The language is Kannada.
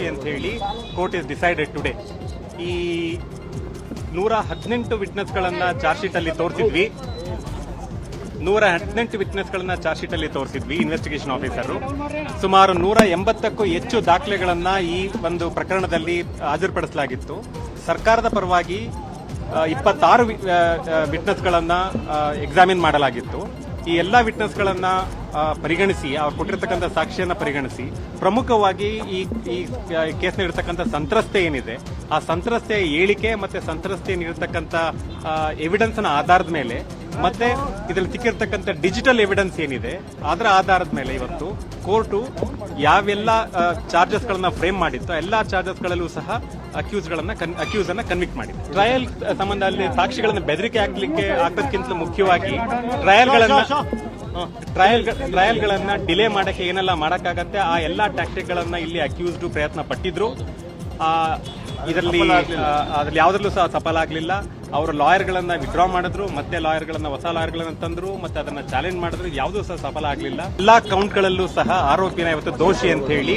ದೋಷಿ ಅಂತ ಹೇಳಿ ಕೋರ್ಟ್ ಇಸ್ ಡಿಸೈಡೆಡ್ ಟುಡೇ. ಈ 118 ವಿಟ್ನೆಸ್ಗಳನ್ನ ಚಾರ್ಜ್ ಶೀಟ್ ಅಲ್ಲಿ ತೋರಿಸಿದ್ವಿ. 118 ವಿಟ್ನೆಸ್ಗಳನ್ನ ಚಾರ್ಜ್ ಶೀಟ್ ಅಲ್ಲಿ ತೋರಿಸಿದ್ವಿ ಇನ್ವೆಸ್ಟಿಗೇಷನ್ ಆಫೀಸರ್. ಸುಮಾರು 180ಕ್ಕೂ ಹೆಚ್ಚು ದಾಖಲೆಗಳನ್ನ ಈ ಒಂದು ಪ್ರಕರಣದಲ್ಲಿ ಹಾಜರುಪಡಿಸಲಾಗಿತ್ತು. ಸರ್ಕಾರದ ಪರವಾಗಿ 26 ವಿಟ್ನೆಸ್ಗಳನ್ನ ಎಕ್ಸಾಮಿನ್ ಮಾಡಲಾಗಿತ್ತು. ಈ ಎಲ್ಲಾ ವಿಟ್ನೆಸ್ಗಳನ್ನ ಪರಿಗಣಿಸಿ ಅವ್ರು ಕೊಟ್ಟಿರ್ತಕ್ಕಂಥ ಸಾಕ್ಷಿಯನ್ನ ಪರಿಗಣಿಸಿ ಪ್ರಮುಖವಾಗಿ ಈ ಕೇಸ್ನಲ್ಲಿರ್ತಕ್ಕಂಥ ಸಂತ್ರಸ್ತೆ ಏನಿದೆ ಆ ಸಂತ್ರಸ್ತೆಯ ಹೇಳಿಕೆ ಮತ್ತೆ ಸಂತ್ರಸ್ತೆ ನೀಡಿರ್ತಕ್ಕಂಥ ಎವಿಡೆನ್ಸ್ ನ ಆಧಾರದ ಮೇಲೆ ಮತ್ತೆ ಇದರಲ್ಲಿ ಸಿಕ್ಕಿರ್ತಕ್ಕಂಥ ಡಿಜಿಟಲ್ ಎವಿಡೆನ್ಸ್ ಏನಿದೆ ಅದರ ಆಧಾರದ ಮೇಲೆ ಇವತ್ತು ಕೋರ್ಟು ಯಾವೆಲ್ಲ ಚಾರ್ಜಸ್ ಗಳನ್ನ ಫ್ರೇಮ್ ಮಾಡಿತ್ತು ಎಲ್ಲಾ ಚಾರ್ಜಸ್ ಗಳಲ್ಲೂ ಸಹ ಅಕ್ಯೂಸ್ ಅನ್ನ ಕನ್ವಿಕ್ಟ್ ಮಾಡಿದೆ. ಟ್ರಯಲ್ ಸಂಬಂಧದಲ್ಲಿ ಸಾಕ್ಷಿಗಳನ್ನ ಬೆದರಿಕೆ ಹಾಕೋದಕ್ಕಿಂತ ಮುಖ್ಯವಾಗಿ ಟ್ರಯಲ್ಗಳನ್ನ ಡಿಲೇ ಮಾಡಕ್ಕೆ ಏನೆಲ್ಲ ಮಾಡಕ್ಕಾಗತ್ತೆ ಆ ಎಲ್ಲಾ ಟ್ಯಾಕ್ಟಿಕ್ ಗಳನ್ನ ಇಲ್ಲಿ ಅಕ್ಯೂಸ್ಡ್ ಪ್ರಯತ್ನ ಪಟ್ಟಿದ್ರು. ಇದರಲ್ಲಿ ಯಾವುದ್ರಲ್ಲೂ ಸಹ ಸಫಲ ಆಗಲಿಲ್ಲ. ಅವರು ಲಾಯರ್ಗಳನ್ನ ವಿಡ್ರಾ ಮಾಡಿದ್ರು, ಮತ್ತೆ ಹೊಸ ಲಾಯರ್ಗಳನ್ನ ತಂದ್ರು, ಮತ್ತೆ ಅದನ್ನ ಚಾಲೆಂಜ್ ಮಾಡಿದ್ರು. ಯಾವುದೂ ಸಹ ಸಫಲ ಆಗಲಿಲ್ಲ. ಎಲ್ಲಾ ಕೌಂಟ್ಗಳಲ್ಲೂ ಸಹ ಆರೋಪಿನ ಇವತ್ತು ದೋಷಿ ಅಂತ ಹೇಳಿ